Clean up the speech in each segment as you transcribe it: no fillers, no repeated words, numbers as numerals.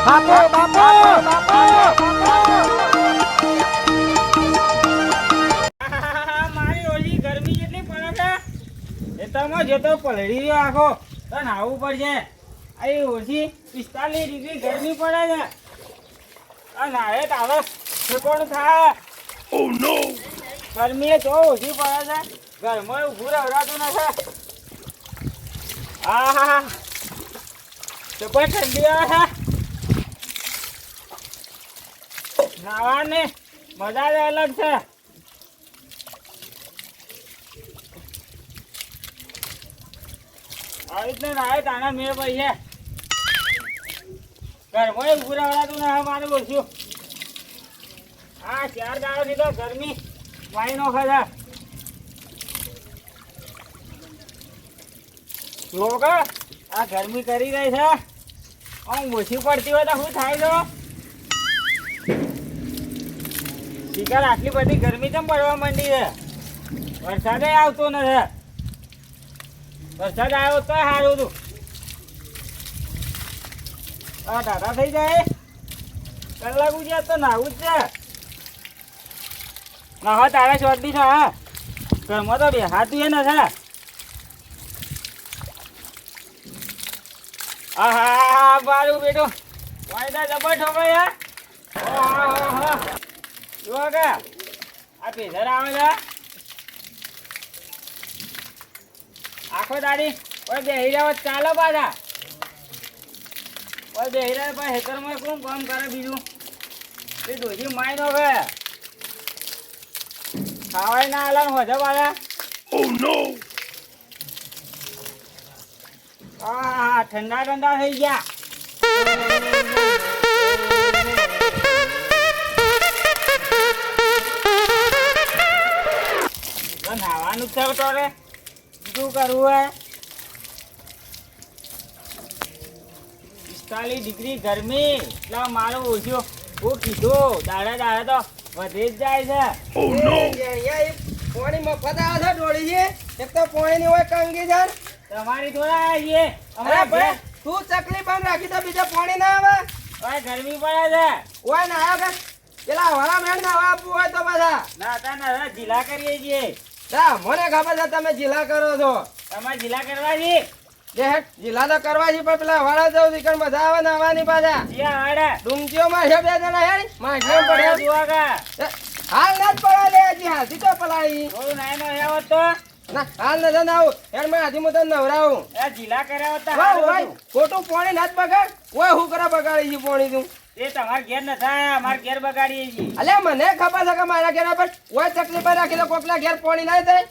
બાપુ બાપુ મારી ઓલી ગરમી જેટલી પડે છે એ તમે જતો પલળી રહ્યો આખો તો નાહવું પડશે. આ ઓછી 45 ડિગ્રી ગરમી પડે છે. આ નાહે તારે કોણ થાય? Oh no! ગરમી એ તો ઓછી પડે છે. ઘરમાં ઊભું રહેવાતું નથી. આહા તો કોઈ ઠંડી આવે છે. નાવાની મજા જ અલગ છે. આવી રીતના નાહે તાના મેળ પડી છે. ઘરમાં ઊભું રહેવાતું નથી મારે બોલશું. આ 4 દાડાથી તો ગરમી વાઈ નો ખાધા લોકો આ ગરમી કરી રહી છે. આમ ઓછી પડતી હોય તો શું થાય તો શિકાર આટલી બધી ગરમી કેમ પડવા માંડી છે? વરસાદ આવતો નથી. વરસાદ આવ્યો તો સારું હતું. આ દાદા થઈ જાય કલાક ઉજ્યા તો નાવું જ છે. ના તારા શોર્ટી છે. હા ઘરમાં તો બેહાતું એ નથી. આહા મારું બેટું વાયદા જબર ઠોકાય. જુઓ કે આ પેધર આવે છે આખો દાડી કોઈ બેહી રહ્યા ચાલો પાછા. કોઈ બેહી રહ્યા પણ હેતરમાં કોણ કામ કરે બીજું એ દોજી માય નો કે ખાવાય ના આલા મજા પાછા. Oh no! હા ઠંડા ઠંડા થઈ ગયા. નાવાનું છે તો રે શું કરવું હે? 45 ડિગ્રી ગરમી એટલે મારું ઓછું હું કીધું દાડા દાડા તો વધી જ જાય છે. Oh no! પાણી મફત આવે છે ડોળી છે એક તો પાણી ની હોય કંગી છે. તમારી થોડા આવીએ અરે ભાઈ તું ચકલી બંધ રાખી તો બીજા પાણી ના આવે. ભાઈ ગરમી પડે છે. ઓય ના આવ્યો કે પેલા વાળા મેળ ના આપવું હોય તો બધા ના તા ના જીલા કરીએ છીએ. તા મને ખબર છે તમે જિલ્લા કરો છો. તમારે જીલા કરવા છે. જે હેઠ જિલ્લા તો કરવા છે પણ પેલા વાળા જવું દીકર મજા આવે નાવાની પાછા. જ્યાં હાડે ડુંગીઓ માં છે 2 જણા હેડ માં જેમ પડ્યા જોવા કા હાલ ના જ પડે લે હજી હાથી તો પલાળી થોડું નાય નો હેવો તો ના હાલ ન જન આવું હેડ માં હાથી મુતન નવરાવું. એ જીલા કર્યા હોતા વાહ હારું વાહ હતું. ખોટું પાણી ના જ બગાડ. ઓય હું કરે બગાડી છે પાણી તું? એ તમાર ઘેર ન થાય અમાર ઘેર બગાડીએ છીએ. અલ્યા મને ખબર છે કે મારા ઘેર પર ઓય તકલીફ રાખી તો કોકના ઘેર પાણી ના થાય.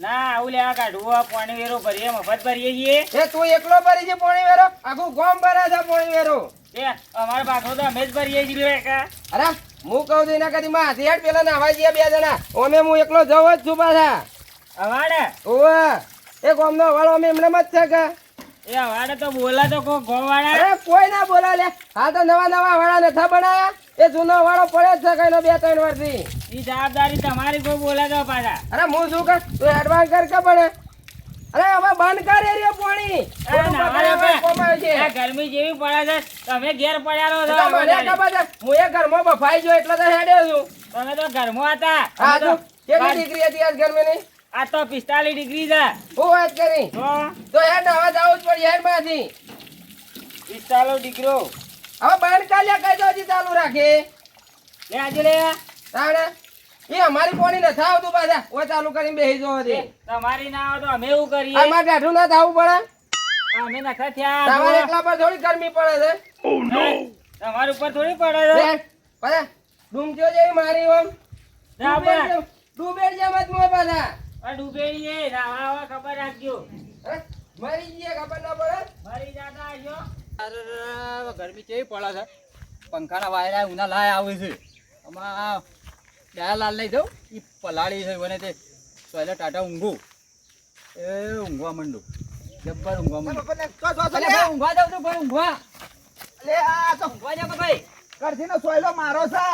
ના આવું લેવા કાઢવું પાણી વેરો ભરીએ મફત ભરીએ છીએ. એ તું એકલો ભરી છે પાણી વેરો આખું ગામ ભરે છે પાણી વેરો. એ અમારો બાકરો તો અમે જ ભરીએ છીએ કા. અરે હું કહું છું એના કદી માં હાથી હેડ પેલા નાવા જઈએ 2 જણા ઓમે હું એકલો જવો જ છું પાછા. અવાડે ઓવે એ ગામનો વાળો અમે એમને મત છે કે એ અવાડે તો બોલા તો કો ગોવાડા. અરે કોઈ ના બોલા લે હાલ તો નવા નવા વાળા નથા બનાયા એ જૂનો વાળો પડે જ છે કઈનો 2-3 વર્ષથી. ઈ જવાબદારી તમારી કોઈ બોલા તો પાછા. અરે હું શું કર તું એડવાન્સ કર કે પડે. અરે હવે બંધ કર એરિયો પાણી આ ગરમી જેવી પડે છે તમે ઘેર પડ્યા રહો છો. મને ખબર છે હું એ ઘરમાં બફાઈ ગયો એટલે તો હેડ્યો છું. તમે તો ઘરમાં હતા. હા તો કેટલી ડિગ્રી હતી આજ ગરમીની? આ તો 45 ડિગ્રી છે. હું વાત કરી તો હેડ હવે જવું જ પડે હેડ માંથી 45 ડિગ્રી હવે બંધ કર લે કઈ દો હજી ચાલુ રાખી લે આજે લે. તાણે એ અમારી પાણી નથી આવતું પાછા ઓય ચાલુ કરીને બેસી જો હતી. તમારી ના આવે તો અમે એવું કરીએ. અમારે ઢાઢું ના થવું પડે. અમે નખા થયા. તમારે એકલા પર થોડી ગરમી પડે છે. Oh no! તમારા ઉપર થોડી પડે છે. પાછા ડુંગીઓ જેવી મારી ઓમ ના બા ડૂબેડ જેમ જ મોય પાછા આ ડૂબેડી એ ના ખબર રાખજો. મરી જઈએ ખબર ના પડે. મારી જાતા આજો. અરે ગરમી કેવી પડે છે પંખાના વાયરા ઉના લાય આવે છે આમાં દયાલાલ લઈ જાઉં એ પલાળી છે મને તે પહેલા ટાટા ઊંઘું એ ઊંઘવા માંડું જબ્બર ઊંઘવા માંડું ઊંઘવા જાઉં છું ભાઈ ઊંઘવા લે આ તો ઊંઘવા જાવ ભાઈ કરથી નો સોયલો મારો છે.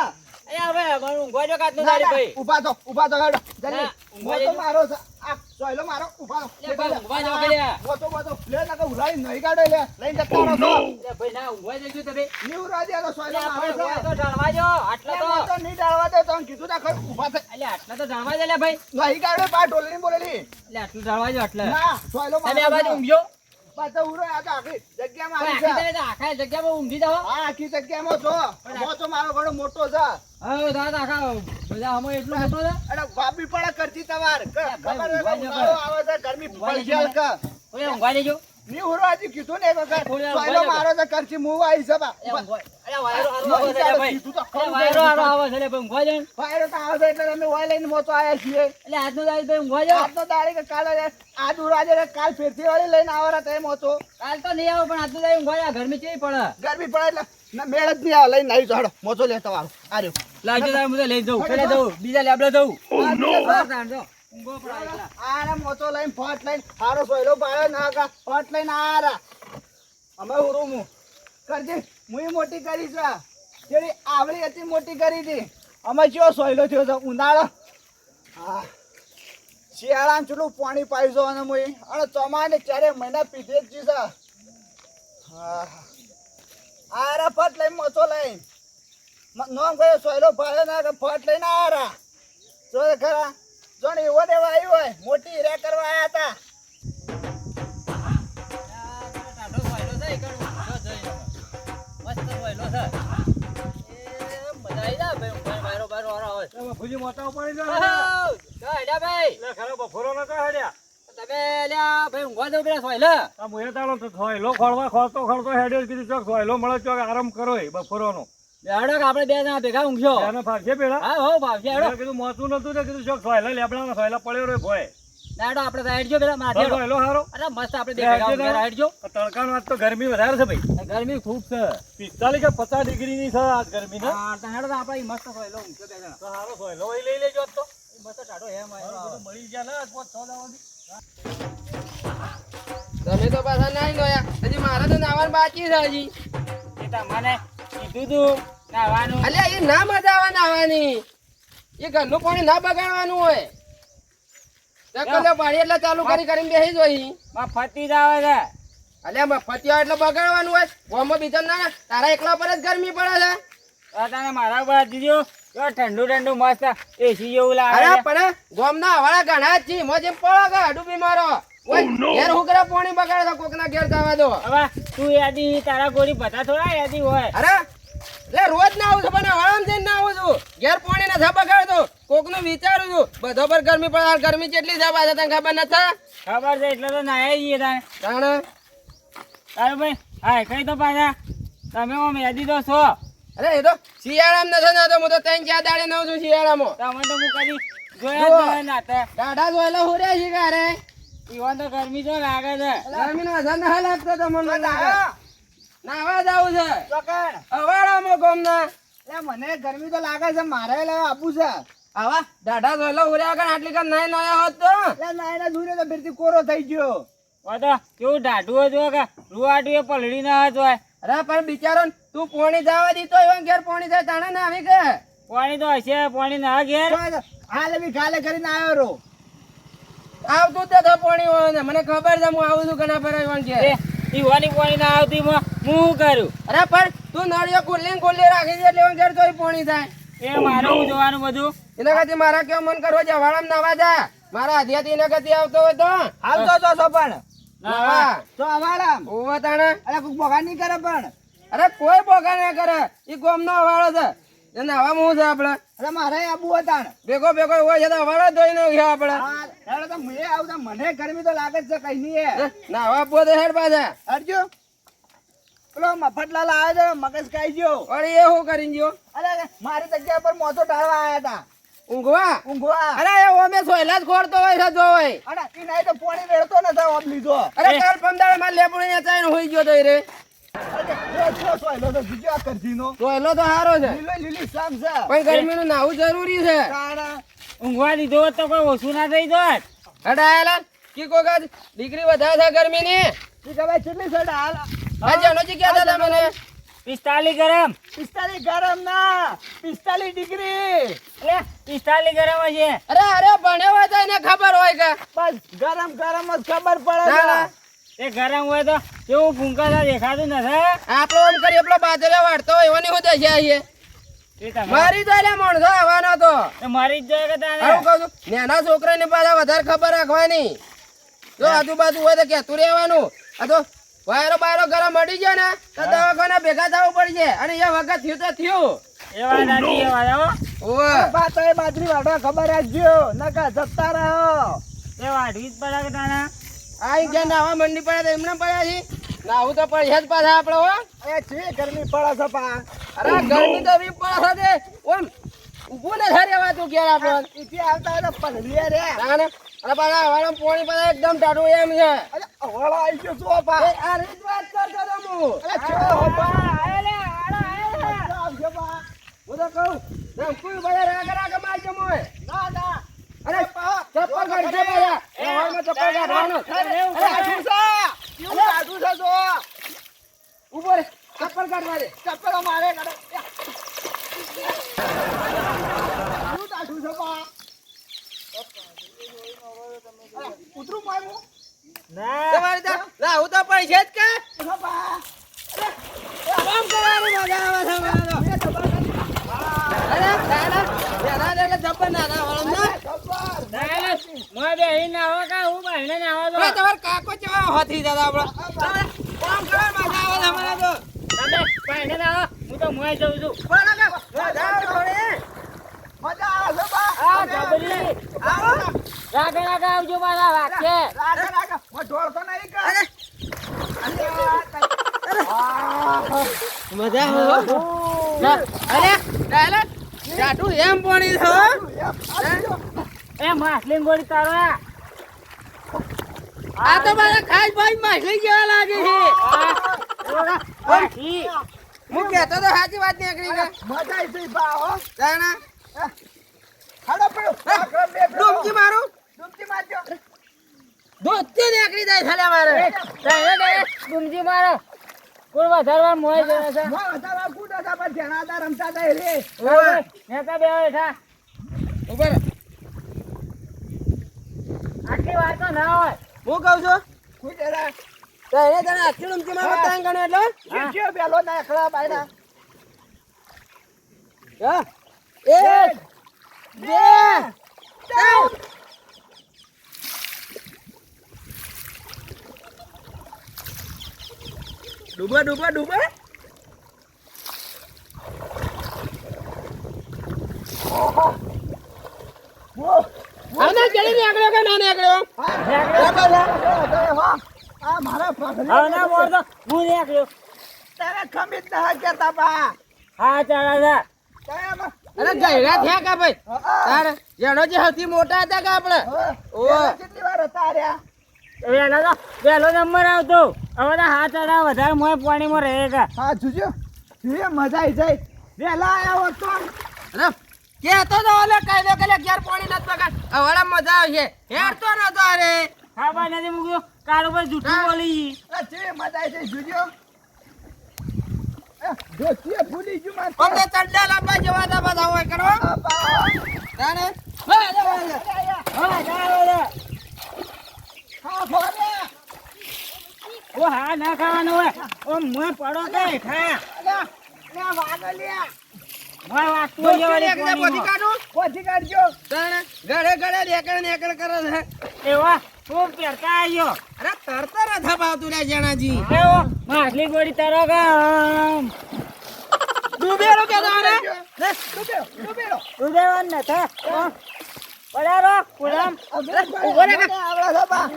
એ એ હવે મારું ઊંઘવા જો કાચનું ના, દાડી ના, ભાઈ. ઊભા તો હેડો જલ્દી. ના, ઊંઘવા મોટો જજો. મારો છે. આ સોયલો મારો ઊભા રહો. લે ભાઈ, ઊંઘવા જાઓ ઘડિયા. મોટો લે નકર ઉલાળી નહીં કાઢે લે લઈને જતા રહો છો. લે ભાઈ ના ઊંઘવા જજો તમે. નીવરા દે તો સોયલો લે મારો ભાઈ, છે. ઊંઘવા તો ઢાળવા જો. આટલા લે, તો મોટો નહીં ડાળવા દે તો કીધું ના ખરું ઊભા થઈ અલે આટલા તો ઢાળવા દે લે ભાઈ. નહીં કાઢે પા ઢોલની બોલેલી લે આટલું ઢાળવા જો આટલે. ના સોયલો તમે આ બાજુ મારો ઊંઘજો. પાછો ઉરો આ તો આખી જગ્યામાં ભાઈ, આવી આખી છે તમે તો આખા જગ્યામાં ઊંઘી જાઓ. હા આખી જગ્યામાં છો મોટો મારો ઘણો મોટો છે હવે દાદા આખા બધા આમાં એટલું મોટો છે. અરે બાપી પણ કરતી તમાર ખબર છે ભાઈ, કે ઉનાળો આવે છે ગરમી પડી જાય કે ઓય ઊંઘવા દેજો. ની ઉરો હજી કીધું ને એક વખત થોડી વાર સોયલો ઉભા મારો છે કરતી હું આવી છે બા એ ઊંઘવા. અરે વાયરો હારો આવે છે લે ભાઈ. કીધું તો અરે ખરું વાયરો ભાઈ. હારો આવે છે લે ભાઈ. ઊંઘવા જો. વાયરો તો આવે છે એટલે તમે વાય લઈને મોટો આવ્યા છીએ એટલે આજનું દાડી ભાઈ ઊંઘવા જો. આજનો તારીખ કે કાલે આજ ઉરાજે કાલ ફેરથી વાળી લઈને આવરા તે મોટો કાલ તો નહીં આવો પણ આજનું દાડી ઊંઘવા જો. ગરમી કેવી પડે. ગરમી પડે એટલે ના મેળ જ નહીં આવે લઈને આવી જાડો મોટો લે તમારો આર્યો લાવજો તારે હું તો લઈ જઉં. પેલા જઉં બીજા લેબડે જઉં. Oh no! બહાર તાણજો. ઊંઘો પડે એકલા. આરા મોટો લઈને ફટ લઈને હારો સોયલો પાડ્યો ના કા ફટ લઈને આરા અમે ઉરું કરજે મુઈ મોટી કરી છે જેડી આવડી હતી મોટી કરી હતી અમે ચો સોયલો થયો છે ઉનાળો હા શિયાળામાં ચૂલું પાણી પાઈ જો અને મુઈ અને ચોમાને 4 મહિના પીધે જ જી છે હા આરા ફટ લઈને મોટો લઈને નોમ ગયો સોયલો પાડ્યો ના કે ફટ લઈને આરા જો ખરા જોણ એવો દેવા આવ્યો હોય મોટી હીરા કરવા આયા હતા ટાઢો સોયલો છે એકડો. જો જઈને. મસ્ત સોયલો છે. એ મજા આવી જાય ભાઈ. ઊંઘવાનો વાયરો બાયરો હારો આવે. બાપુજી મોટા ઉપાડી દો આહો! જો હેડ્યા ભાઈ. એટલે ખરા બફોરો નતો હેડ્યા તમે લ્યા ભાઈ ઊંઘવા દો પેલા સોયલા. આ મુએ તાળો તો સોયલો ખોળતો હેડ્યો કીધું ચોક સોયલો મળે ચોક આરામ કરો એ બફોરોનો હેડો કે આપણે બે જણા ભેગા ઊંઘશો. એને ફાગશે પેલા હા હો ભાવશે હેડો. મેં કીધું મોતું નતું ને કીધું ચોક સોયલા લેબડાનો સોયલા પડ્યો રે ભોય ના હેડો આપણે તો હેડજો પેલા માથે હેડો. સોયલો હારો અરે મસ્ત આપણે બે ભેગા ઊંઘ્યા હેડજો. તડકાનો આજ તો ગરમી વધારે છે ભાઈ ગરમી ખૂબ છે. 45 કે 50 ડિગ્રીની છે આજ ગરમી ને હા તો હેડો તો આપણે ઈ મસ્ત સોયલો ઊંઘશો બે જણા. તો હારો સોયલો હોય લઈ લેજો આજ તો ઈ મસ્ત ટાઢો હેમ વાયરો આવે. બધું મળી ગયા ને આજ 5-6 દાવાથી તમે તો પાછા નાઈ ગયા હજી મારે તો નાવાનું બાકી છે હજી એ તમને કીધું તું નાવાનું. અલ્યા એ ના મજા આવે નાવાની એ ઘરનું પાણી ના બગાડવાનું હોય ચક્કર પાણી એટલે ચાલુ કરી કરીને બેસી જોઈ માં ફતી જ આવે છે. અલ્યા મફતી આવે એટલે બગાડવાનું હોય ગોમાં બીજા ના તારા એકલા પર જ ગરમી પડે છે તને મારા પર દીધો જો ઠંડુ ઠંડુ મસ્ત એસી જેવું લાગે અરે છે. પણ ગોમના હવાળા ઘણા જ છે મોજે પડો કે હડું બીમારો ઓય ઘેર હુકરા પાણી બગાડે તો કોકના ઘેર જવા દો હવે તું યાદી તારા ગોળી બધા થોડા યાદી હોય. અરે એટલે રોજ ના આવું છું પણ હવાળામાં જઈને ના આવું છું ઘેર પાણી ના થા બગાડતો કોકનું વિચારું છું બધો પર ગરમી પડે હાલ ગરમી કેટલી છે પાછા તને ખબર નથી ખબર છે એટલે તો નાયા જઈએ તારે. તાણે તારે ભાઈ હા કઈ તો પાછા તમે ઓમ યાદી તો છો. અરે એ તો શિયાળામાં નથી નાતો હું તો 3-4 દાડે નવ છું શિયાળામાં તમે તો હું કદી જોયા જ નહીં નાતા. દાડા જોયેલા હુર્યા છે કારે ઈવન તો ગરમી તો લાગે છે. ગરમી નો અસર ના લાગતો તમને નાવા જાવું છે ચોકણ અવાડામાં ગોમના એટલે મને ગરમી તો લાગે છે મારે લેવા આપવું છે આવા દાડા જોયેલા હુર્યા કણ આટલી કણ નાઈ નયા હોત તો એટલે નાયના દૂરે તો ફેરથી કોરો થઈ ગયો ઓ તો કેવું ઢાઢું હતું કે રૂવાટું એ પલળી ના હોય. અરે પણ બિચારો તું પોણી જવા દીધો એવા ઘેર પોણી જાય તાણે ના આવી કે પાણી તો હશે પાણી ના ઘેર. હાલ બી ખાલે કરીને આવ્યો રો આવતું જ નથી પોણી હોય ને મને ખબર છે હું આવું છું ઘણા પર છે ઈવાની પાણી ના આવતી હું શું કરું. અરે પણ તું નળિયો ખુલ્લી રાખી દે એટલે એવા ઘેર જોઈ પોણી થાય એ મારું હું જોવાનું બધું. એના કરતી મારા કેવું મન કરવો છે વાળામાં નાવા જા મારા હાથિયાથી એના કરતી આવતો હોય તો હાલ તો છો પણ નાવા તો અમારા ઓવા તાણે અરે કોઈ બગાડ નહીં કરે પણ અરે કોઈ બોગા ના કરે ઈ ગોમનો અવાળો છે એ નાવામાં હું છે આપડે અરે મારે આબુ હતા ભેગો હોય છે તો અવાળો ધોઈ નો ગયા આપડે હા તો મેં આવતા મને ગરમી તો લાગે જ છે કઈ નહીં નાવા આપવો તો હેડ પાછા હરજો પેલો મફતલાલ આવ્યો છે મગજ ખાઈ ગયો અરે એ શું કરી ગયો અરે મારી જગ્યા પર મોટો ટાળવા આવ્યા હતા ઊંઘવા ઊંઘવા અરે એ ઓમે સોયલા જ ખોરતો હોય છે જો હોય અરે ઈ નહીં તો પાણી વેળતો નતો ઓમ લીધો અરે કાલ પમદાડે માં લેપડી ને ચાઈને હોઈ ગયો તો રે અરે સોયલો તો બીજો આ કરજીનો સોયલો તો હારો છે લીલી સામ છે પણ ગરમીનું નાવું જરૂરી છે તારા ઊંઘવા દીધો હોત તો કોઈ ઓછું ના થઈ જોત. હડાયેલા કી કોક ડિગ્રી વધારે છે ગરમીની ઈ કહેવાય કેટલી સડ હાલ આ જાનો જી કહેતા હતા મને 45 ગરમ 45 ગરમ ના 45 ડિગ્રી. એટલે 45 ગરમ હશે. અરે ભણ્યો હોય તો એને ખબર હોય કે બસ ગરમ ગરમ જ ખબર પડે છે. ના. એ ગરમ હોય તો કેવું ફૂંકાતા દેખાતું નથી. આપણો આમ કરી એટલો બાજરે વાળતો હોય એવાની હું દશા છે એ તમે મારી તો એટલે માણસો આવવાનો તો એ મારી જ જોઈએ કે તારે. આવું કહું છું નાના છોકરાની પાછા વધારે ખબર રાખવાની જો આજુબાજુ હોય તો કહેતું રહેવાનું આ તો વાયરો બાયરો ગરમ મળી જાય ને તો દવાખાના ભેગા થવું પડશે અને એ વખત થયું તો થયું એ વાત સાચી, એ વાત હો. ઓવે બા તો એ બાજરી વાળવા ખબર રાખજો નકા જતા રહો. એ વાઢવી જ પડે કે તારે. આ ગયા નાવા મંડી પડ્યા તો એમને પડ્યા છે નાવું તો પડશે જ પાછા આપણે હો એ છે ગરમી પડે છે પા. અરે ગરમી તો વીપ પડે છે ઓમ ઊભું ને થાય રહેવાતું ઘેર આપણે ઈથી આવતા હોય તો પલળીએ રે. તાને અને પાછા હવાના પોણી પાછા એકદમ ટાઢું એમ છે અરે અવાળો આવી ગયો છો પા. એ આ રીત વાત કરતો તો હું અરે ચો હો પા. આલે, આલે. આવજો પા. હું તો કહું કોઈ બધા રાગ મારજો મોય ના ના. અરે ચપ્પલ કાઢશે પાછા એ હવારમાં ચપ્પલ કાઢવાનું અરે આઠું છે. કેવું આઠું છે જો. ઉભો રે ચપ્પલ કાઢવા દે ચપ્પલો મારે કાઢે. કેવું આઠું છે પા. અરે, ઉતરું પાડું. ના તમારે તો લાવું તો પૈસે જ કે ઉઠો પા. કામ કરવાનું મજા આવે છે મને તો. એ ડબ્બા કાઢી. અરે નાના એટલે ચપ્પલ નાના વાળો ના ડબ્બા. ના, મોય બેહીને આવો કે હું બહેને ને આવો તો. હવે તમારે કાકો ચેવા હોથી દાદા આપણો તમે કામ કરવાનું મજા આવે છે મને તો તમે બહેને ને આવો, હું તો મોય જઉં છું. પણ કાકા મજા આવે થોડી મજા આવે છે પા. આ જબરી. આવો રાગે રાગે આવજો પાછા વાગશે. રાગે રાગે. હું ઢોળતો નહીં કે. અરે મજા આવે અરે ચાલે જાટુ એમ પાણી છે હો. એ માછલી ગોળી તારો આ. આ તો મારા ખાસ ભાઈ માછલી જેવા લાગે છે માછલી. હું કહેતો તો સાચી વાત નીકળી ગઈ મજા આવી ગઈ બા હો. જાણા હાલો પડ્યો. ડૂબકી મારું ડૂબકી મારજો. દોસ્તી નીકળી જાય છે લે મારે ગુમજી મારો કોઈ વધારવા મોય જવે છે. મોય વધારવા કૂદા હતા પણ જણાતા રમતા હતા રે. ઓય નેતા બે બેઠા. ઉપર આટલી વાર તો ના હોય. હું કહું છું કૂદેલા. તો એને તને આખી ડૂબકી મારું તાંગ ગણે એટલે જે બેલો નાખડા બાયના. હા એક બે ત્રણ ડૂબા ડૂબા ડૂબા આના ચડી નીકળ્યો કે ના નીકળ્યો આ મારા પાછળ હવે ના બોલ તો હું નીકળ્યો. તારે ખમીજ ના કેતા બા. હા ચાલે છે. અરે ગયડા થયા કા ભાઈ તારે જેનો જે સૌથી મોટા હતા કે આપણે કેટલી વાર હતા રહ્યા. વહેલો તો વહેલો નંબર આવતો. હવે તો હાથ અડા વધારે મોય પાણીમાં રહે કે. હા જોજો જોઈએ મજા આવી જાય. વેલા આયા હોત તો અરે કેતો તો ઓલે કાયદો કે ઘેર પાણી નત પગાડ હવાડા મજા આવશે હેર તો નતો અરે ખાવા નથી મૂક્યો. કાળ ઉપર જૂઠું બોલી. જે મજા આવી જાય જોજો. જોતીએ ભૂલી ગયું મારે. અમને ચડ્ડા લાંબા જેવા હતા બધા હોય કરો આ બા. તાને હા ચાલો. હા ફોને. ઓ હા ના ખાવાનું હોય. ઓ મોય પડો કે ખા. ના વાગલ્યા. મોય વાગતું હોય દોસ્તી વળી એકને પોતી પાણીમાં. કાઢું કોથી કાઢજો. તાને ગળે ગળે નેકળ કરે છે એવા ખૂબ પહેરતા આવ્યો. અરે તરત રથા પાવતું રે જણાજી એવો માછલી ગોળી તારો ગામ. ડૂબેલો કે તારે ડૂબેલો, ડૂબેલો. ઉદેવન ને થા. પડારો પુરામ. ઉભો રે કે. આવડા છે બા.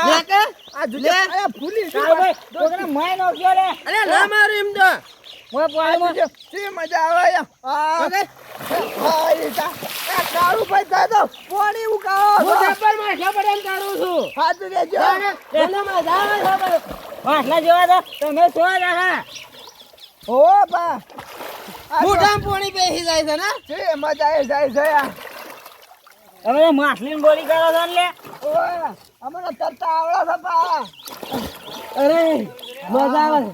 લે કે આ જોજો. લે. અરે ભૂલી ચાલ ગયું. ભાઈ કોકને માય નો ગયો લે. અરે ના મારું એમ તો મોય પાણીમાં. શી મજા આવે યાર. ઓકે હા એ તા. એ કાળું ભાઈ થાય તો પાણી ઉકાળો. હું ચપ્પલ માં પડે એમ કાઢું છું હાથ દેજો. તાને મને મજા આવે છે ભાઈ. માછલા જેવા તો તમે છો દાદા. હો બા. મોઢામાં પાણી બેસી જાય છે ને શી મજા આવી જાય છે યાર. તમે તો માછલી ગોળી કરો છો ને લે. ઓય અમને તરતા આવડા છે બા. અરે મજા આવે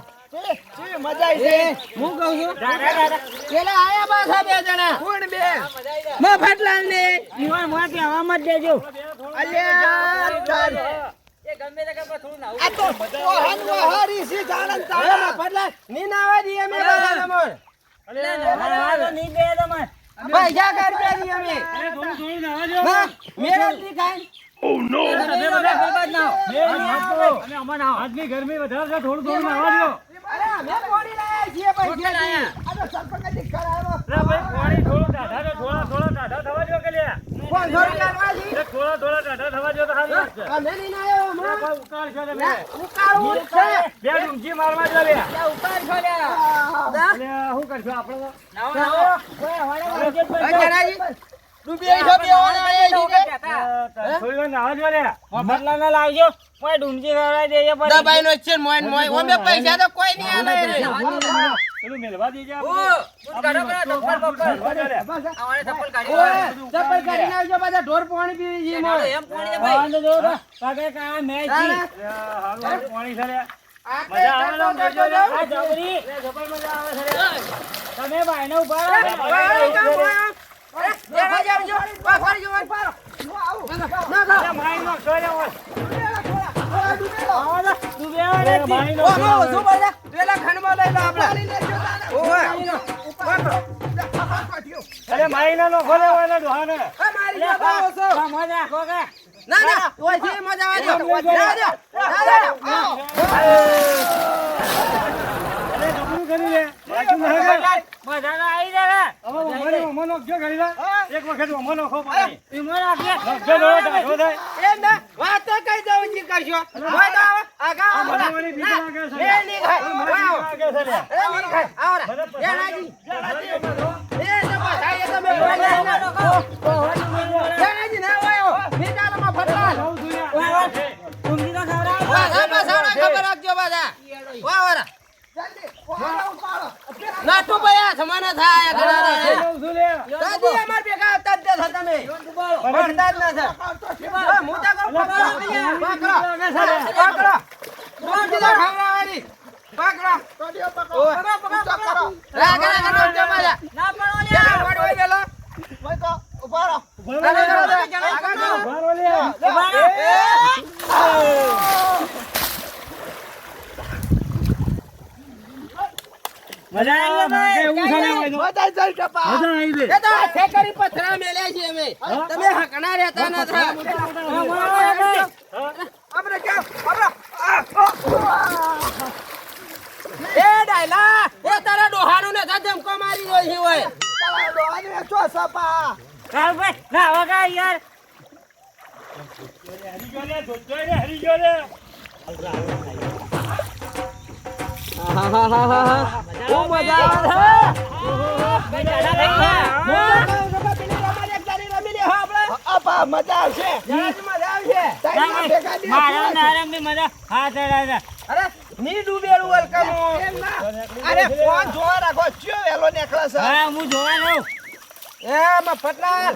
શી મજા આવી છે. હું કહું છું દાદા દાદા પેલા આયા પાછા બે જણા કોણ બે? મફતલાલ ને ઈવન મોં કહેવામાં જ દેજો અલ્યા તાર. એ ગમે તે કાંઈ થોડું નાવું. આ તો વહાણ વહારી છે જાણન તારે. મફતલાલ ની નાવા દઈએ અમે પાછા તમોન આ તો નહીં દે તમારે પૈસા કાઢી દઈએ અમે થોડું થોડું નાવા દો હા, મેળા થી ખાઈ Oh no! તમે બધા બરબાદ ના હો. અને અમારે આજની ગરમી વધારે છે થોડું થોડું નાવા દો અરે અમે કોણી લાયા છીએ પૈસા આ તો સરપંચથી કરાયો. અરે ભાઈ પાણી થોડું ટાઢા તો થોડા ટાઢા થવા દો કે લ્યા 500 રૂપિયા વાજી થોડા ટાઢા થવા દો તો સારી વાત છે અમે નહીં આયો હમણાં કોઈ ઉકાળ છે તમે ઉકાળવું જ છે બે ડુંગી મારવા જ લે ઉતાર છો લ્યા શું કરશો આપણે નાવો, નાવો. જણાજી રૂપિયા છો બે ઓણા આયા છે થોડી વાર નાવા દો લે મફતલાલ ના લાવજો કોઈ ડુંગી ખવડાવી દઈએ પછી દબાઈ નો છે મોય મોય ઓમે પૈસા તો કોઈ નહીં આલે રે પેલું મેલવા દીજે ઓ, બૂટ કાઢો પેલા, ચપ્પલ બપ્પલ. આવાને ચપ્પલ કાઢી ઓય ચપ્પલ કાઢી નાખજો બધા ઢોર પાણી પીવી છે એ મોય એમ પાણી દે ભાઈ. વાંધો જો કાકે કા મેચ હારું પાણી છે રે મજા આવે ને જોજો રે આ જબરી જબર મજા આવે છે રે તમે ભાઈને ઉભા રહો અરે માઈ નો છોડે ઓય તું બે રે માઈ નો અરે માઈ નો ખોલે ઓય ને ડોહાને મજા કોકે અરે ડબલું કરી લે બાકી મજા ના આવી જાય હવે મમનો જો કરી લે એક વખત મમનો ખો પાણી ઈમો રાખે જો જો ડાઢો થાય મને બીક લાગે છે ઊંઘી તો ખબર રાખજો બધા વાહ વાહ નાટુ ભયા સમાના થાય દાદી અમાર ભેગા આવતા જ નથી તમે ભણતા જ નથી હા હું તો કહું પકડો પકડો સીધા ખાવડાવવાની પકડો રાગ રાગ નોટો મારા ના પડો લે. ક્યાં પડો ગેલો ઉભા રહો. બારો લે મજા આવી ભાઈ એવું છે ને બધા જઈ ટપા. મજા આવી દે એ તો હાથે કરી પથરા મેલ્યા છે અમે તમે હકના રહેતા નથી આપણે કેમ એ ડાયલા એ તારા ડોહાનું ને ધમકો મારી રહ્યો છે ઓય તમારા ડોહાને વેચો સપા. ચાલ ભાઈ ના હવે કા યાર હરી ગયો લે જોજો રે હરી ગયો લે બહુ મજા આવે આપા મજા આવશે. તારી ભેગા દે. મારા નારંગી મજા હા ચડા અરે ની ડૂબેલું વેલકમ અરે ફોન જોવા રાખો ચિયો વેલો નીકળે છે. હા હું જોવા લઉં એ મફતલાલ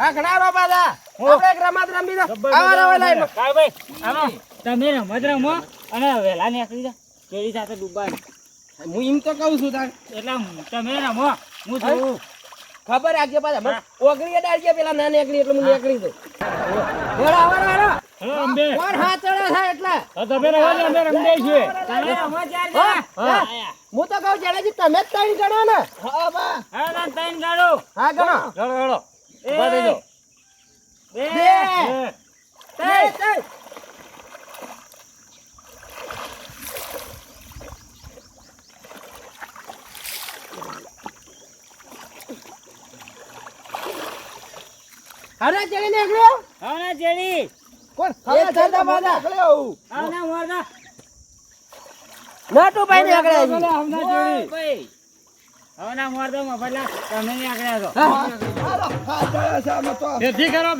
હકનારો પાછા આપણે એક રમત રમી દો આવા રવા લાઈ કાય ભાઈ આવો તમે રમત રમો અને વેલા નીકળી જા કેડી સાથે ડૂબાય હું એમ તો કહું છું તાર એટલે તમે રમો હું જોઉં ખબર રાખજે પાછા ઓગળી ડાળજે પેલા ના નીકળી એટલે હું નીકળી દઉં બોલા આવા હેલો અંબે કોણ હાથ ચડે છે એટલે હા તમે રમો ને અમે રમડે છીએ તમે રમો ચાર હા હું તો કહું જણાજી તમે જ ત્રણ ગણો ને હા બા. હા ના તૈન ગાડો હા ગણો હેલો હેલો ઉભા થઈ જાઓ બે બે ત્રણ અરે ચડી નીકળ્યો હા ના જેડી કોણ એ થતા બાદા. નીકળ્યો. હા ના મોરદા નાટુ ભાઈ નીકળ્યા છે હા ના જેડી ભાઈ. હવે ના મોરદા મફતલા તમે નીકળ્યા છો હાલો. હા જયા છે અમે તો. ફેરથી કરો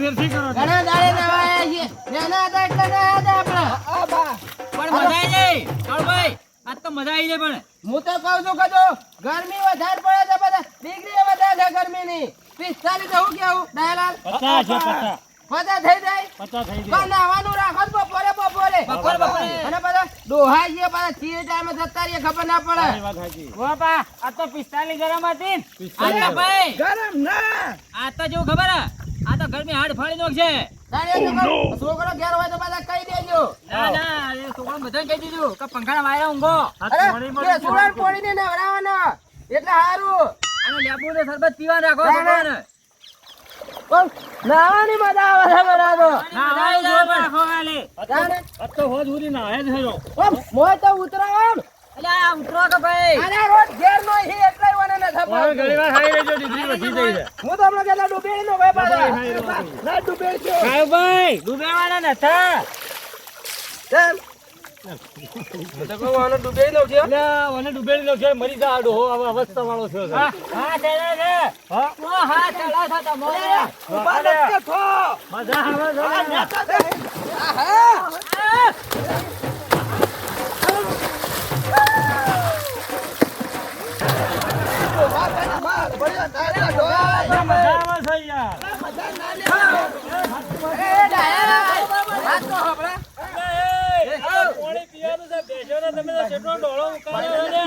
ઘણા દાડે નવાયા છીએ નાના હતા એટલે નયા હતા આપણે હા બા. પણ મજા આવી જાય. ચાલ ભાઈ. આજ તો મજા આવી જાય પણ. હું તો કહું છું કે જો ગરમી વધારે પડે છે બધા ડિગ્રી વધારે છે ગરમીની 45 તો હું કેવું દયાલાલ 50 છે 50 બધા થઈ જાય 50 થઈ પણ નાવાનું રાખો જ બપોરે બપોરે. અને બધા ડોહા જે પાછા ચીએ ટાઈમે જતા રહીએ ખબર ના પડે. બાપા આ તો 45 ગરમ હતી ને. અરે ભાઈ ગરમ ના આ તો જેવું ખબર હે? આ તો ગરમી હાડ ફાડી નાખશે. તારે એ તો છોકરો ઘેર હોય તો પાછા કહી દેજો. ના ના એ છોકરા બધાને કહી દીધું કે પંખાના વાયરા ઊંઘો અરે એ સુરત પોણીને નવરાવાનો એટલે હારું. અને લેબુ ને શરબત પીવા રાખો છોકરાને. પણ નાવાની મજા આવે છે બરાબર. ના આવું જો રાખો ખાલી. તારે આ તો હોજ ઉરી ના હે થયો. ઓમ મોય તો ઉતરાવ આમ. એટલે આ ઉતરો કે ભાઈ અરે રોજ ઘેર નો હી એટલે મને ન થપાવ. ઘણીવાર ખાઈ લેજો દીકરી વધી જઈ છે. હું તો હમણાં કેટલા ડૂબેડી નો ભાઈ પાછા. ના ડૂબેડી છે. કાય ભાઈ ડૂબેવાના નતા. કેમ? હું તો કહું આનો ડૂબેડી નો છે. એટલે મને ડૂબેલી નો છે મરી જા આડો હવે અવસ્થા વાળો છે. હા હા ચલા છે. હા ઓ હા ચલા થા તમારે ઉભા નથી થો મજા આવે છે. આહા. ઉભા કરી માર પડ્યો તારા ડોય મજા આવે છે યાર. એ ડાયા. વાત તો હબળા. પાણી પીવાનું છે બેસોને તમે તો કેટલો ડોળો ઉકાળ્યો છે ને.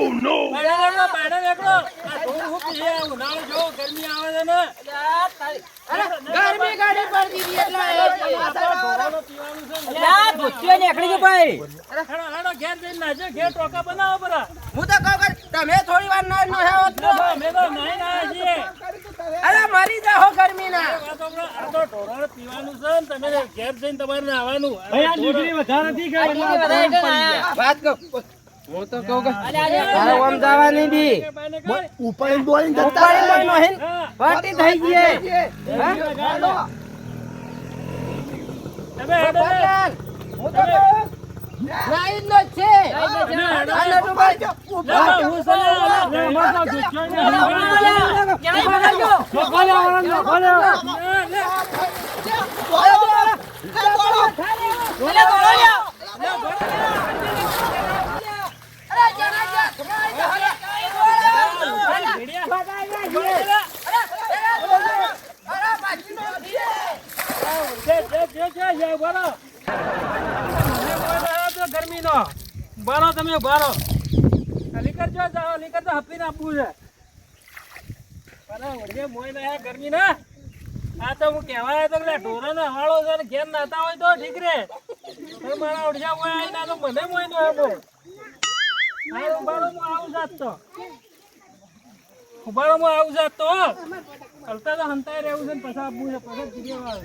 Oh no! બાયડા નીકળો. આ થોડું હું પીએ ઉનાળો જો ગરમી આવે છે ને. અરે ગરમી ગાડી પર દીધી એટલે ઢોરાનું પીવાનું છે ને. લા ભૂચ્યો નીકળી ગયો ભાઈ. હેડો હેડો ઘેર જઈને નાજો ઘેર ટોકા બનાવો બરા. હું તો કહું કે તમે થોડી વાર ના નો હેવો તો. અમે તો નાઈ ના છીએ. અરે મરી જાઓ ગરમી ના. આ તો ઢોરાનું પીવાનું છે ને તમે ઘેર જઈને તમારે નાવાનું. ભાઈ આ દીકરી વધારે નથી કે આ બધા એટલે આયા. વાત કહું. હું તો કહું કે અલે આજે તારે ઓમ જવાની દી. ઉપાડી બોલીને જતા ઉપાડી રહે. નો હિન પાટી થઈ ગઈ. હા? તમે હેડો ને. ભગવાન, હું તો કહું નાઈ જ નો જ છે. આ નટુ ભાઈ જો. ના, હું છે ને, અમાર તો ગુસ્સો નહીં. ક્યાંય પકડજો. ખોલ્યો, વાળંદો, ખોલ્યો. બોલે બોલો લ્યો. અરે જણા જા. અરે પાછી નો દીએ. ગરમીનો બારો તમે બારો લીકર જો જાઓ લીકર તો હપીને આપવું છે વળગે મોય ના ગરમી ના આ તો હું કહેવાય તો કે ઢોરો ને હવાળો છે ને ઘેર નાતા હોય તો ઠીક રે મારા ઓઢિયા મોય આવીને તો મને મોય નો હે હા ઉભારો હું આવું જાત તો ઉભારો હું આવું જાત તો હલતા તો હંતાઈ રહેવું છે ને પછી આપવું છે પછી જીરેવા